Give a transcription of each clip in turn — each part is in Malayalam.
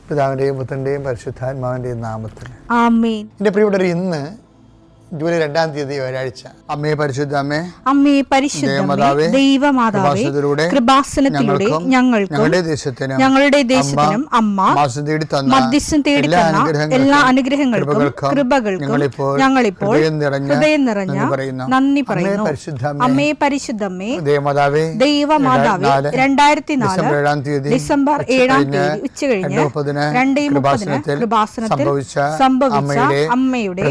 പിതാവിൻ്റെയും പുത്രൻ്റെയും പരിശുദ്ധാത്മാവിൻ്റെയും നാമത്തിൽ ആമേൻ. എൻ്റെ പ്രിയപ്പെട്ടവർ, ഇന്ന് ജൂലൈ 2-ാം തീയതി വ്യാഴാഴ്ച. അമ്മേ പരിശുദ്ധ അമ്മേ, അമ്മേ പരിശുദ്ധമേ, ദൈവമാതാവേ, കൃപാസനത്തിലൂടെ ഞങ്ങൾക്കും ഞങ്ങളുടെ ദേശത്തിനും അമ്മ മധ്യസ്ഥം തേടിത്തന്ന എല്ലാ അനുഗ്രഹങ്ങൾക്കും കൃപകൾക്കും ഞങ്ങളിപ്പോൾ ഹൃദയം നിറഞ്ഞ നന്ദി പറയുന്നു. അമ്മേ പരിശുദ്ധമേ, ദൈവമാതാവേ, 2004 ഡിസംബർ 7-ാം തീയതി ഉച്ചകഴിഞ്ഞ് 2:30 കൃപാസനത്തിൽ സംഭവിച്ച അമ്മയുടെ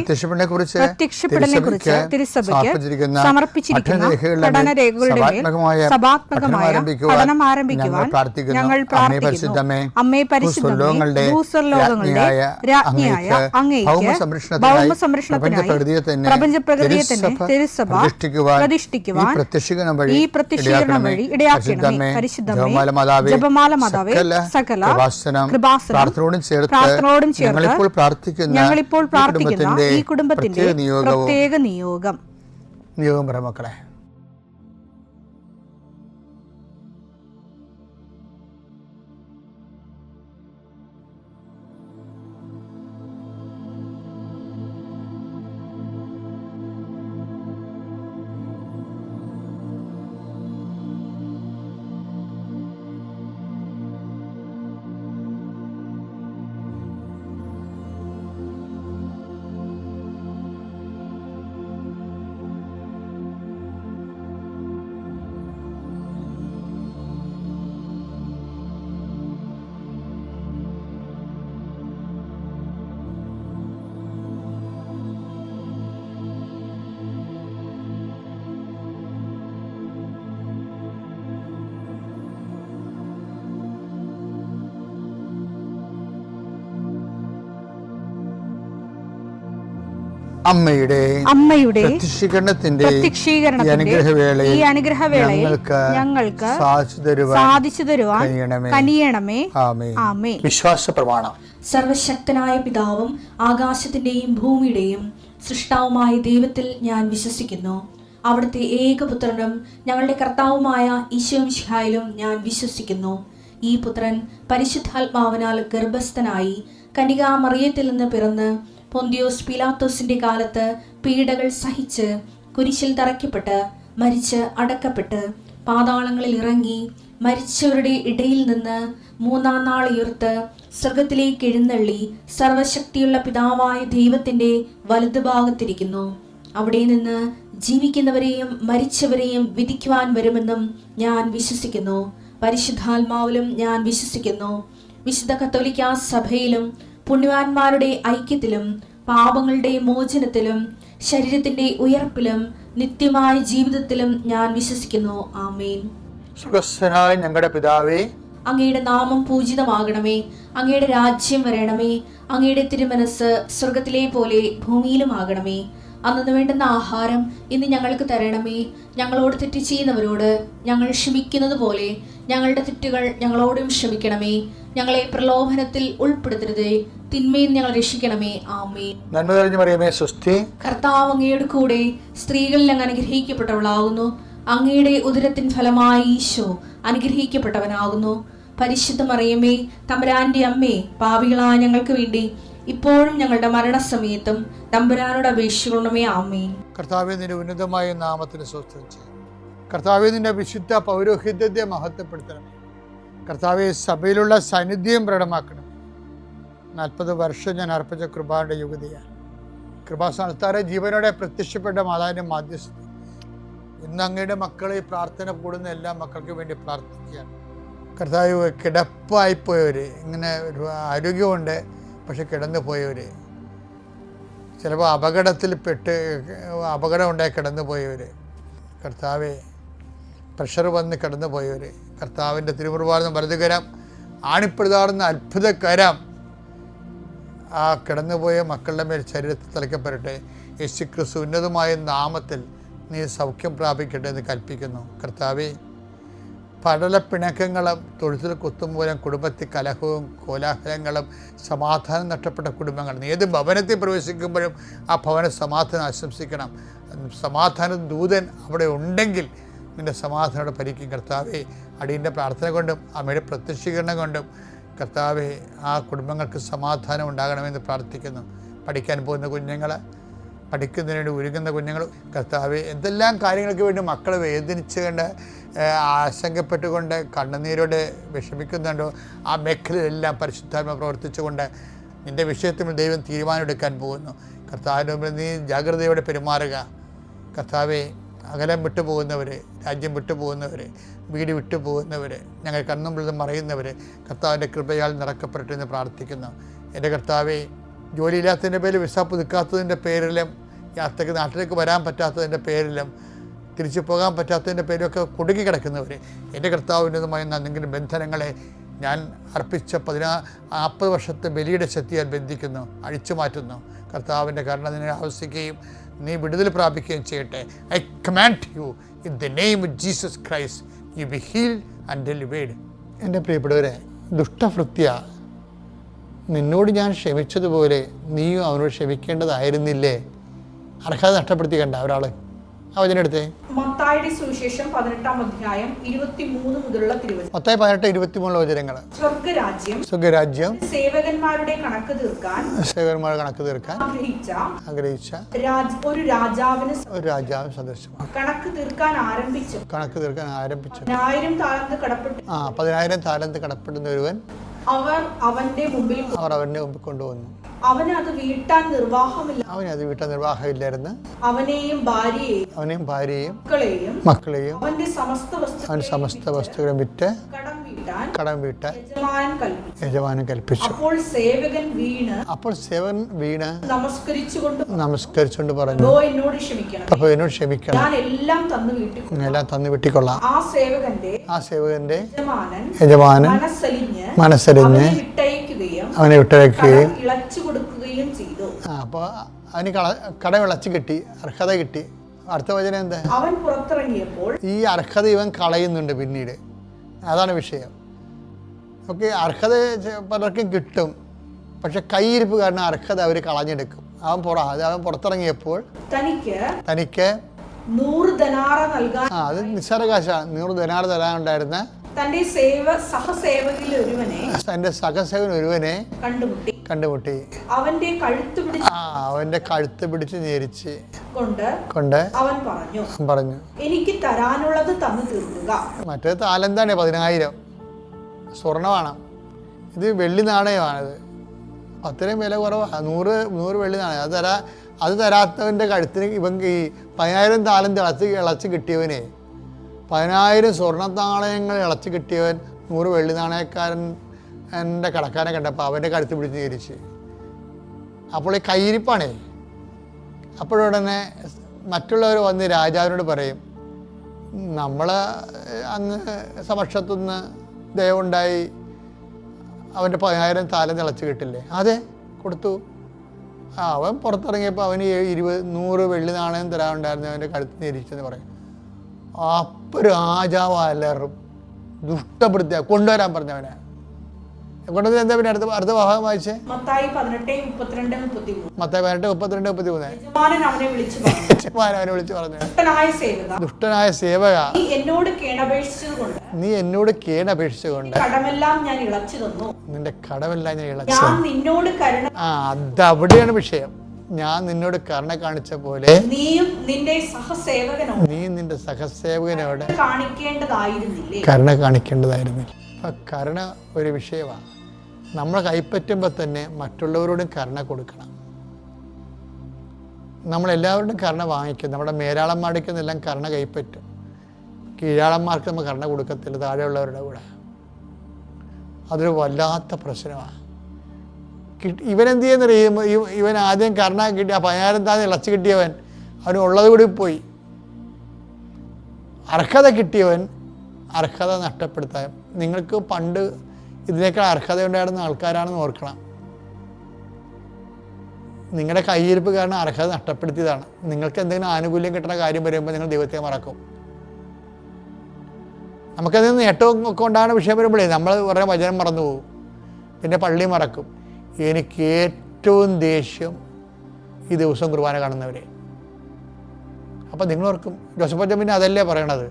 പ്രത്യക്ഷപ്പെടലിനെ കുറിച്ച് തിരുസഭയ്ക്ക് സമർപ്പിച്ചിരിക്കുന്ന പഠനരേഖകളുടെ മേൽ സഭാത്മകമായ പഠനം ആരംഭിക്കുവാൻ ഞങ്ങൾ പ്രാർത്ഥിക്കുന്നു. അമ്മേ പരിശുദ്ധമേ, ഭൂസ്വർലോകങ്ങളുടെ രാജ്ഞിയായ അങ്ങേയ്ക്ക് ഭൗമ സംരക്ഷണത്തിനായി പ്രപഞ്ചപ്രകൃതിയെ തന്നെ തിരുസഭ പ്രതിഷ്ഠിക്കുവാൻ ഈ പ്രത്യക്ഷീകരണം വഴി ഇടയാക്കണമേ. പരിശുദ്ധമേ, ജപമാല മാതാവേ, സകല കൃപാസനം പ്രാർത്ഥനയോടും ചേർത്ത് ഞങ്ങളിപ്പോൾ പ്രാർത്ഥിക്കുന്ന ഈ കുടുംബത്തിന്റെ പ്രത്യേക നിയോഗം മക്കളെ. അമ്മയുടെ പ്രത്യക്ഷീകരണത്തിന്റെ ഈ അനുഗ്രഹവേളയിൽ ഞങ്ങൾക്ക് സാധിച്ചു തരുവാൻ കനിയണമേ. ആമേൻ. വിശ്വാസ പ്രമാണം. സർവശക്തനായ പിതാവും ആകാശത്തിന്റെയും ഭൂമിയുടെയും സൃഷ്ടാവുമായ ദൈവത്തിൽ ഞാൻ വിശ്വസിക്കുന്നു. അവിടുത്തെ ഏകപുത്രനും ഞങ്ങളുടെ കർത്താവുമായ ഈശോമിശിഹായിലും ഞാൻ വിശ്വസിക്കുന്നു. ഈ പുത്രൻ പരിശുദ്ധാത്മാവിനാൽ ഗർഭസ്ഥനായി കന്യകാമറിയത്തിൽ നിന്ന് പിറന്ന് പൊന്തിയോസ് പീലാത്തോസിന്റെ കാലത്ത് പീഡകൾ സഹിച്ച് കുരിശിൽ തറയ്ക്കപ്പെട്ട് മരിച്ച് അടക്കപ്പെട്ട് പാതാളങ്ങളിൽ ഇറങ്ങി മരിച്ചവരുടെ ഇടയിൽ നിന്ന് 3-ാം നാൾ ഉയർത്ത് സ്വർഗത്തിലേക്ക് എഴുന്നള്ളി സർവശക്തിയുള്ള പിതാവായ ദൈവത്തിന്റെ വലതുഭാഗത്തിരിക്കുന്നു. അവിടെ നിന്ന് ജീവിക്കുന്നവരെയും മരിച്ചവരെയും വിധിക്കുവാൻ വരുമെന്നും ഞാൻ വിശ്വസിക്കുന്നു. പരിശുദ്ധാത്മാവിലും ഞാൻ വിശ്വസിക്കുന്നു. വിശുദ്ധ കത്തോലിക്കാ സഭയിലും പുണ്യവാന്മാരുടെ ഐക്യത്തിലും പാപങ്ങളുടെ മോചനത്തിലും ശരീരത്തിന്റെ ഉയർപ്പിലും നിത്യമായ ജീവിതത്തിലും ഞാൻ വിശ്വസിക്കുന്നു. ആമേൻ. സ്വർഗ്ഗസ്ഥനായ ഞങ്ങളുടെ പിതാവേ, അങ്ങയുടെ നാമം പൂജിതമാകണമേ. അങ്ങയുടെ രാജ്യം വരണമേ. അങ്ങയുടെ തിരുമനസ് സ്വർഗത്തിലെ പോലെ ഭൂമിയിലും ആകണമേ. അന്നു വേണ്ടുന്ന ആഹാരം ഇന്ന് ഞങ്ങൾക്ക് തരണമേ. ഞങ്ങളോട് തെറ്റ് ചെയ്യുന്നവരോട് ഞങ്ങൾ ക്ഷമിക്കുന്നത് പോലെ ഞങ്ങളുടെ തെറ്റുകൾ ഞങ്ങളോടും ക്ഷമിക്കണമേ. ഞങ്ങളെ പ്രലോഭനത്തിൽ ഉൾപ്പെടുത്തരുതേ, തിന്മയിൽ ഞങ്ങൾ രക്ഷിക്കണമേ. ആമേൻ. നന്മ നിറഞ്ഞ മറിയമേ, സ്വസ്തി. കർത്താവ് അങ്ങയുടെ കൂടെ സ്ത്രീകളിൽ അങ്ങ് അനുഗ്രഹിക്കപ്പെട്ടവളാകുന്നു. അങ്ങയുടെ ഉദരത്തിൻ ഫലമായി ഈശോ അനുഗ്രഹിക്കപ്പെട്ടവനാകുന്നു. പരിശുദ്ധ മറിയമേ, തമ്പുരാന്റെ അമ്മേ, പാപികളായ ഞങ്ങൾക്ക് വേണ്ടി ഇപ്പോഴും ഞങ്ങളുടെ മരണസമയത്തും തമ്പുരാനോട് അപേക്ഷിക്കണമേ. ആമേൻ. കർത്താവേ, നിന്റെ ഉന്നതമായ നാമത്തിന് സ്തോത്രം ചെയ്യും. കർത്താവേ, നിന്റെ വിശുദ്ധ പൗരോഹിത്യത്തെ മഹത്വപ്പെടുത്തണമേ. കർത്താവെ, സഭയിലുള്ള സാന്നിധ്യം പ്രകടമാക്കണം. 40 വർഷം ഞാൻ അർപ്പിച്ച കൃപാന്റെ യുഗതിയാണ്. കൃപാസ്ഥാനത്താരെ ജീവനോടെ പ്രത്യക്ഷപ്പെട്ട മാതാവിന്റെ മാധ്യസ്ഥ ഇന്ന് അങ്ങയുടെ മക്കളെ പ്രാർത്ഥന കൂടുന്ന എല്ലാ മക്കൾക്ക് വേണ്ടി പ്രാർത്ഥിക്കുകയാണ്. കർത്താവ്, കിടപ്പായിപ്പോയവര്, ഇങ്ങനെ ഒരു ആരോഗ്യമുണ്ട് പക്ഷെ കിടന്നു പോയവര്, ചിലപ്പോൾ അപകടം ഉണ്ടായി കിടന്നു പോയവര്, കർത്താവെ പ്രഷർ വന്ന് കിടന്നു പോയവർ, കർത്താവിൻ്റെ തിരുമുറുവാർന്ന വലതുകരം ആണിപ്പെടുതാറുന്ന അത്ഭുതകരം ആ കിടന്നുപോയ മക്കളുടെ മേൽ ശരീരത്തിൽ തലയ്ക്കപ്പെടട്ടെ. യേശുക്രിസ്തു ഉന്നതമായ നാമത്തിൽ നീ സൗഖ്യം പ്രാപിക്കട്ടെ എന്ന് കൽപ്പിക്കുന്നു. കർത്താവെ, പടലപ്പിണക്കങ്ങളും തൊഴുത്തിൽ കുത്തുമൂലം കുടുംബത്തിൽ കലഹവും കോലാഹലങ്ങളും സമാധാനം നഷ്ടപ്പെട്ട കുടുംബങ്ങൾ, നീ ഏത് ഭവനത്തിൽ പ്രവേശിക്കുമ്പോഴും ആ ഭവന സമാധാനം ആശംസിക്കണം. സമാധാന ദൂതൻ അവിടെ ഉണ്ടെങ്കിൽ നിൻ്റെ സമാധാനോടെ ഭരിക്കും. കർത്താവെ, അടിയൻ്റെ പ്രാർത്ഥന കൊണ്ടും അമ്മയുടെ പ്രത്യക്ഷീകരണം കൊണ്ടും കർത്താവെ ആ കുടുംബങ്ങൾക്ക് സമാധാനം ഉണ്ടാകണമെന്ന് പ്രാർത്ഥിക്കുന്നു. പഠിക്കാൻ പോകുന്ന കുഞ്ഞുങ്ങൾ, പഠിക്കുന്നതിന് വേണ്ടി ഒരുങ്ങുന്ന കുഞ്ഞുങ്ങൾ, കർത്താവെ എന്തെല്ലാം കാര്യങ്ങൾക്ക് വേണ്ടി മക്കൾ വേദനിച്ചുകൊണ്ട് ആശങ്കപ്പെട്ടുകൊണ്ട് കണ്ണുനീരോടെ വിഷമിക്കുന്നുണ്ടോ ആ മേഖലയിലെല്ലാം പരിശുദ്ധാത്മ പ്രവർത്തിച്ചുകൊണ്ട് നിൻ്റെ വിഷയത്തിൽ ദൈവം തീരുമാനമെടുക്കാൻ പോകുന്നു. കർത്താവിൻ്റെ മുമ്പിൽ നീ ജാഗ്രതയോടെ പെരുമാറുക. കർത്താവെ അകലം വിട്ടുപോകുന്നവർ, രാജ്യം വിട്ടുപോകുന്നവർ, വീട് വിട്ടുപോകുന്നവർ, ഞങ്ങൾ കണ്ണുമ്പിൽ മറയുന്നവർ കർത്താവിൻ്റെ കൃപയാൽ നിറക്കപ്പെട്ടെന്ന് പ്രാർത്ഥിക്കുന്നു. എൻ്റെ കർത്താവെ ജോലിയില്ലാത്തതിൻ്റെ പേരിൽ വിസ പുതുക്കാത്തതിൻ്റെ പേരിലും യാത്രയ്ക്ക് നാട്ടിലേക്ക് വരാൻ പറ്റാത്തതിൻ്റെ പേരിലും തിരിച്ചു പോകാൻ പറ്റാത്തതിൻ്റെ പേരിലൊക്കെ കുടുങ്ങിക്കിടക്കുന്നവർ എൻ്റെ കർത്താവിൻ്റെതുമായ എന്തെങ്കിലും ബന്ധനങ്ങളെ ഞാൻ അർപ്പിച്ച 40 വർഷത്തെ ബലിയുടെ ശക്തിയാൽ ബന്ധിക്കുന്നു, അഴിച്ചു മാറ്റുന്നു. കർത്താവിൻ്റെ കരുണ നിന്നെ ആവശ്യിക്കുകയും നീ വിടുതൽ പ്രാപിക്കുകയും ചെയ്യട്ടെ. I command you in the name of Jesus Christ U B healed and delivered. എൻ്റെ പ്രിയപ്പെട്ടവരെ, ദുഷ്ടഭൃത്യ നിന്നോട് ഞാൻ ക്ഷമിച്ചതുപോലെ നീയും അവനോട് ക്ഷമിക്കേണ്ടതായിരുന്നില്ലേ? അർഹത നഷ്ടപ്പെടുത്തി കണ്ട ഒരാൾ. ആ വചനം എടുത്തേ. മത്തായിയുടെ സുവിശേഷം 18-ാം അധ്യായം 23 മുതലുള്ള തിരുവചനം. മത്തായി 18-23 വചനങ്ങൾ. സ്വർഗ്ഗരാജ്യം സേവകന്മാരുടെ കണക്ക് തീർക്കാൻ ആഗ്രഹിച്ച ഒരു രാജാവിന് സദൃശമാണ്. കണക്ക് തീർക്കാൻ ആരംഭിച്ചു 10,000 താലന്ത് കടപ്പെട്ടു. 10,000 താലന്ത് കടപ്പെടുന്ന ഒരുവൻ അവർ അവന്റെ മുമ്പിൽ കൊണ്ടുവന്നു. അവന് അത് വീട്ടാൻ നിർവാഹമില്ലായിരുന്നു. അവനെയും ഭാര്യയെയും മക്കളെയും അവന്റെ സമസ്ത വസ്തുക്കളും വിറ്റ് കടം വീട്ടാൻ യജമാനൻ കൽപ്പിച്ചു. അപ്പോൾ സേവകൻ വീണ് നമസ്കരിച്ചുകൊണ്ട് പറഞ്ഞു, അപ്പോൾ എന്നോട് ക്ഷമിക്കണം, ഞാൻ എല്ലാം തന്നു വീട്ടിക്കൊള്ളാം. ആ സേവകന്റെ യജമാനൻ മനസ്സലിഞ്ഞ് അവനെ വിട്ടയക്കുകയും അപ്പോൾ അവന് കടം ഇളച്ച് കിട്ടി, അർഹത കിട്ടി. അടുത്ത വചനം എന്താ? അവൻ പുറത്തിറങ്ങിയപ്പോൾ ഈ അർഹത ഇവൻ കളയുന്നുണ്ട് പിന്നീട്. അതാണ് വിഷയം. ഓക്കെ, അർഹത പലർക്കും കിട്ടും, പക്ഷെ കൈയിരിപ്പ് കാരണം അർഹത അവർ കളഞ്ഞെടുക്കും. അവൻ പുറത്തിറങ്ങിയപ്പോൾ തനിക്ക് 100 ദനാറ നൽകാൻ, അത് നിസ്സാര കാശാണ്, 100 ദനാറ തരാനുണ്ടായിരുന്ന തന്റെ സഹസേവകൻ ഒരുവനെ കണ്ടുമുട്ടി. അവന്റെ കഴുത്ത് പിടിച്ച് ഞെരിച്ച് കൊണ്ട് അവൻ പറഞ്ഞു, എനിക്ക് തരാനുള്ളത് തന്നു തീർക്കുക. മറ്റേ താലന്താണ് 10,000 സ്വർണ്ണമാണ്, ഇത് വെള്ളി നാണയമാണിത്. അത്രയും വില കുറവാണ്, 100 വെള്ളി നാണയം. അത് തരാത്തവൻ്റെ കഴുത്തിന് ഇവൻ ഈ 10,000 താലന്ത് ഇളച്ച് കിട്ടിയവനെ, 10,000 സ്വർണ്ണ നാണയങ്ങൾ ഇളച്ച് കിട്ടിയവൻ 100 വെള്ളി നാണയക്കാരൻ എൻ്റെ കടക്കാരെ കണ്ടപ്പോൾ അവൻ്റെ കഴുത്ത് പിടിച്ച് തിരിച്ച്. അപ്പോൾ ഈ കയ്യിരിപ്പാണേ. അപ്പോഴുടനെ മറ്റുള്ളവർ വന്ന് രാജാവിനോട് പറയും, നമ്മൾ അങ്ങ് സമക്ഷത്തുനിന്ന് ദയവുണ്ടായി അവൻ്റെ 10,000 താലന്ത് ഇളച്ച് കിട്ടില്ലേ? അതെ, കൊടുത്തു. അവൻ പുറത്തിറങ്ങിയപ്പോൾ അവന് 100 വെള്ളി നാണയം തരാനുണ്ടായിരുന്നു, അവൻ്റെ കഴുത്ത് തിരിച്ചെന്ന് പറയും. അപ്പോൾ രാജാവ് അലറും, ദുഷ്ടപ്പെടുത്തിയ കൊണ്ടുവരാൻ പറഞ്ഞവനെ കൊണ്ടുവന്ന്. എന്താ പിന്നെ അടുത്ത ഭാഗം വായിച്ചേ? മത്തായി 18:32-33. മത്തായി 18:32-33. അവനെ വിളിച്ചു പറഞ്ഞു, ദുഷ്ടനായ സേവക, നീ എന്നോട് കേണപേക്ഷിച്ചുകൊണ്ട് നിന്റെ കടമെല്ലാം ഞാൻ ഇളച്ചു. അതവിടെയാണ് വിഷയം. ഞാൻ നിന്നോട് കരുണ കാണിച്ച പോലെ നീയും നിന്റെ സഹസേവകനോട് കരുണ കാണിക്കേണ്ടതായിരുന്നില്ല. അപ്പം കരുണ ഒരു വിഷയമാണ്. നമ്മൾ കൈപ്പറ്റുമ്പോൾ തന്നെ മറ്റുള്ളവരോടും കരുണ കൊടുക്കണം. നമ്മളെല്ലാവരോടും കരുണ വാങ്ങിക്കും. നമ്മുടെ മേലാളന്മാർക്കെന്നെല്ലാം കരുണ കൈപ്പറ്റും, കീഴാളന്മാർക്ക് നമ്മൾ കരുണ കൊടുക്കത്തില്ല, താഴെയുള്ളവരുടെ കൂടെ. അതൊരു വല്ലാത്ത പ്രശ്നമാണ്. ഇവനെന്ത് ചെയ്യുന്നറിയും? ഇവൻ ആദ്യം കരുണ കിട്ടി, ആ 10,000 താന്ന് ഇളച്ച് കിട്ടിയവൻ അവന് ഉള്ളത് കൂടി പോയി. അർഹത കിട്ടിയവൻ അർഹത നഷ്ടപ്പെടുത്താൻ. നിങ്ങൾക്ക് പണ്ട് ഇതിനേക്കാൾ അർഹത ഉണ്ടായിരുന്ന ആൾക്കാരാണെന്ന് ഓർക്കണം. നിങ്ങളുടെ കയ്യിരിപ്പ് കാരണം അർഹത നഷ്ടപ്പെടുത്തിയതാണ്. നിങ്ങൾക്ക് എന്തെങ്കിലും ആനുകൂല്യം കിട്ടുന്ന കാര്യം വരുമ്പോൾ നിങ്ങൾ ദൈവത്തെ മറക്കും. നമുക്കതിൽ നിന്ന് നേട്ടവും ഒക്കെ ഉണ്ടാകുന്ന വിഷയം വരുമ്പോഴേ നമ്മൾ കുറേ വചനം മറന്നു പോകും, പിന്നെ പള്ളി മറക്കും. എനിക്ക് ഏറ്റവും ദേഷ്യം ഈ ദിവസം കുർബാന കാണുന്നവരെ. അപ്പം നിങ്ങളോർക്കും ജോസഫ് അച്ഛൻ പിന്നെ അതല്ലേ പറയണത്,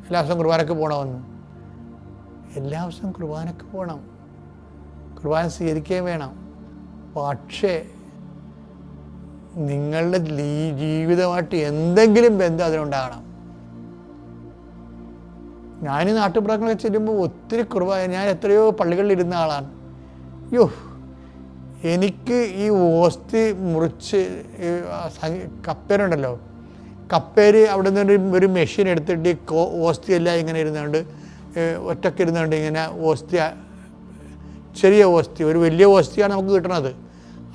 എല്ലാ ദിവസവും കുർബാനക്ക് പോകണമെന്ന്. എല്ലാ ദിവസവും കുർബാനക്ക് പോകണം. കുർബാന സ്വീകരിക്കുകയും വേണം. പക്ഷേ നിങ്ങളുടെ ജീവിതമായിട്ട് എന്തെങ്കിലും ബന്ധം അതിനുണ്ടാകണം. ഞാൻ ഈ നാട്ടുപുറങ്ങളൊക്കെ ചെല്ലുമ്പോൾ ഒത്തിരി കുർബാന, ഞാൻ എത്രയോ പള്ളികളിൽ ഇരുന്ന ആളാണ്. യോ, എനിക്ക് ഈ ഓസ്തി മുറിച്ച് കപ്പേരുണ്ടല്ലോ, കപ്പേര് അവിടെ നിന്ന് ഒരു മെഷീൻ എടുത്തിട്ട് ഓസ്തി എല്ലാം ഇങ്ങനെ ഇരുന്നുകൊണ്ട് ഒറ്റയ്ക്ക് ഇരുന്നുകൊണ്ട് ഇങ്ങനെ ഓസ്തി, ചെറിയ ഓസ്തി, ഒരു വലിയ ഓസ്തിയാണ് നമുക്ക് കിട്ടണത്.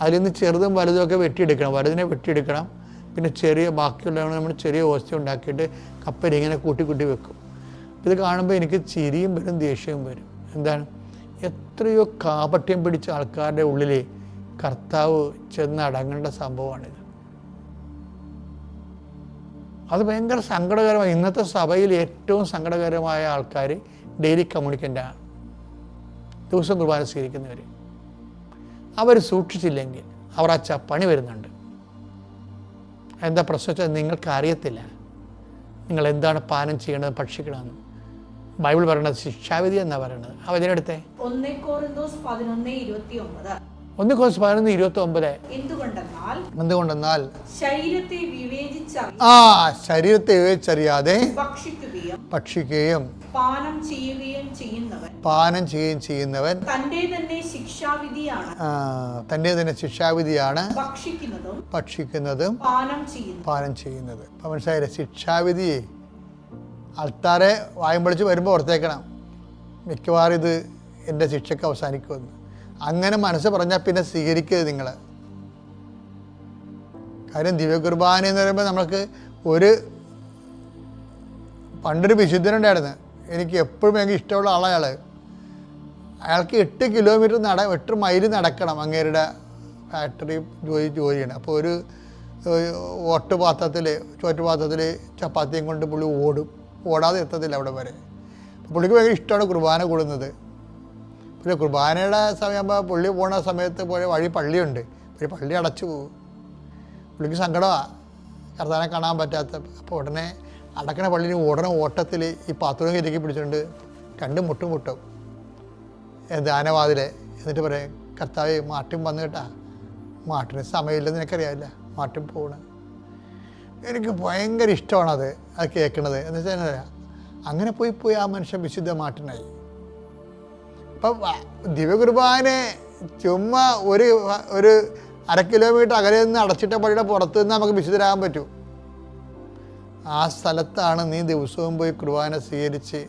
അതിൽ നിന്ന് ചെറുതും വലുതുമൊക്കെ വെട്ടിയെടുക്കണം. വലുതിനെ വെട്ടിയെടുക്കണം, പിന്നെ ചെറിയ ബാക്കിയുള്ളതാണ് നമ്മൾ ചെറിയ ഓസ്തി ഉണ്ടാക്കിയിട്ട് കപ്പേര് ഇങ്ങനെ കൂട്ടി കൂട്ടി വെക്കും. ഇത് കാണുമ്പോൾ എനിക്ക് ചിരിയും വരും, ദേഷ്യവും വരും. എന്താണ്, എത്രയോ കാപട്യം പിടിച്ച ആൾക്കാരുടെ ഉള്ളിൽ കർത്താവ് ചെന്നടങ്ങേണ്ട സംഭവമാണിത്. അത് ഭയങ്കര സങ്കടകരമായി. ഇന്നത്തെ സഭയിൽ ഏറ്റവും സങ്കടകരമായ ആൾക്കാർ ഡെയിലി കമ്മ്യൂണിക്കൻ്റാണ്. ദിവസം കുർബാന സ്വീകരിക്കുന്നവർ. അവർ സൂക്ഷിച്ചില്ലെങ്കിൽ അവർ ആ പണി വരുന്നുണ്ട്. എന്താ പ്രശ്നം വെച്ചാൽ നിങ്ങൾക്ക് അറിയത്തില്ല നിങ്ങൾ എന്താണ് പാനം ചെയ്യണത്, ഭക്ഷിക്കണമെന്ന്. ബൈബിൾ പറയണത് ശിക്ഷാവിധി എന്നാണ് പറയണത്. അതിനടുത്തെ 1 കൊരിന്തോസ് 11:29. 1 കൊരിന്തോസ് 11:29. എന്തുകൊണ്ടെന്നാൽ ശരീരത്തെ വിവേചിച്ചറിയാതെ ഭക്ഷിക്കുകയും പാനം ചെയ്യുകയും ചെയ്യുന്നവൻ തന്റെ തന്നെ ശിക്ഷാവിധിയാണ് ഭക്ഷിക്കുന്നതും പാനം ചെയ്യുന്നത്. അപ്പം മനസ്സിലായില്ലേ, ശിക്ഷാവിധി ആൾക്കാരെ വായും പൊളിച്ച് വരുമ്പോൾ ഓർത്തേക്കണം, മിക്കവാറും ഇത് എൻ്റെ ശിക്ഷയ്ക്ക് അവസാനിക്കുമെന്ന്. അങ്ങനെ മനസ്സ് പറഞ്ഞാൽ പിന്നെ സ്വീകരിക്കരുത് നിങ്ങൾ. കാര്യം ദിവ്യകുർബാന എന്ന് പറയുമ്പോൾ നമുക്ക് പണ്ടൊരു വിശുദ്ധനുണ്ടായിരുന്നു, എനിക്ക് എപ്പോഴും എനിക്ക് ഇഷ്ടമുള്ള ആളയാൾ. അയാൾക്ക് 8 കിലോമീറ്റർ 8 മൈൽ നടക്കണം അങ്ങേരുടെ ഫാക്ടറി ജോലിയാണ്. അപ്പോൾ ഒരു ചോറ്റുപാത്രത്തിൽ ചപ്പാത്തിയും കൊണ്ട് പുള്ളി ഓടാതെ എത്തത്തില്ല അവിടെ വരെ. പുള്ളിക്ക് ഭയങ്കര ഇഷ്ടമാണ് കുർബാന കൂടുന്നത്. പിന്നെ കുർബാനയുടെ സമയമാകുമ്പോൾ പുള്ളി പോണ സമയത്ത് പോയ വഴി പള്ളിയുണ്ട്, പക്ഷേ പള്ളി അടച്ചു പോകും. പുള്ളിക്ക് സങ്കടമാണ് കർത്താവിനെ കാണാൻ പറ്റാത്ത. അപ്പോൾ ഉടനെ അടക്കണ പള്ളിയിൽ ഓട്ടത്തിൽ ഈ പാത്രവും കയറ്റി പിടിച്ചുകൊണ്ട് 2 മുട്ടും ദാനവാതിലെ. എന്നിട്ട് പറയും, കർത്താവ് മാട്ടിൻ വന്നു കേട്ടാ, മാട്ടിന് സമയമില്ലെന്ന് എനിക്കറിയാമില്ല, മാട്ടിൻ പോകണം. എനിക്ക് ഭയങ്കര ഇഷ്ടമാണത് കേൾക്കണത്. എന്ന് വെച്ചാൽ അങ്ങനെ പോയി ആ മനുഷ്യൻ വിശുദ്ധ മാട്ടിനായി. അപ്പം ദിവ്യകുർബാന ചുമ്മാ ഒരു 1/2 കിലോമീറ്റർ അകലെ നിന്ന് അടച്ചിട്ട പള്ളിയുടെ പുറത്ത് നിന്ന് നമുക്ക് വിശുദ്ധരാകാൻ പറ്റൂ. ആ സ്ഥലത്താണ് നീ ദിവസവും പോയി കുർബാന സ്വീകരിച്ച്.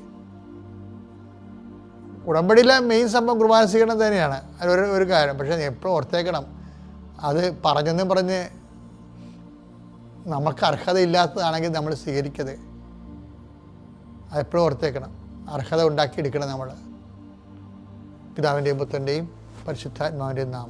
ഉടമ്പടിയിലെ മെയിൻ സംഭവം കുർബാന സ്വീകരണം തന്നെയാണ്, അതൊരു കാര്യം. പക്ഷേ എപ്പോഴും ഓർത്തേക്കണം, അത് പറഞ്ഞ് നമുക്ക് അർഹതയില്ലാത്തതാണെങ്കിൽ നമ്മൾ സ്വീകരിക്കരുത്. അതെപ്പോഴും ഓർത്തേക്കണം, അർഹത ഉണ്ടാക്കിയെടുക്കണം നമ്മൾ. പിതാവിൻ്റെയും പുത്രൻ്റെയും പരിശുദ്ധാത്മാവിൻ്റെയും നാമം.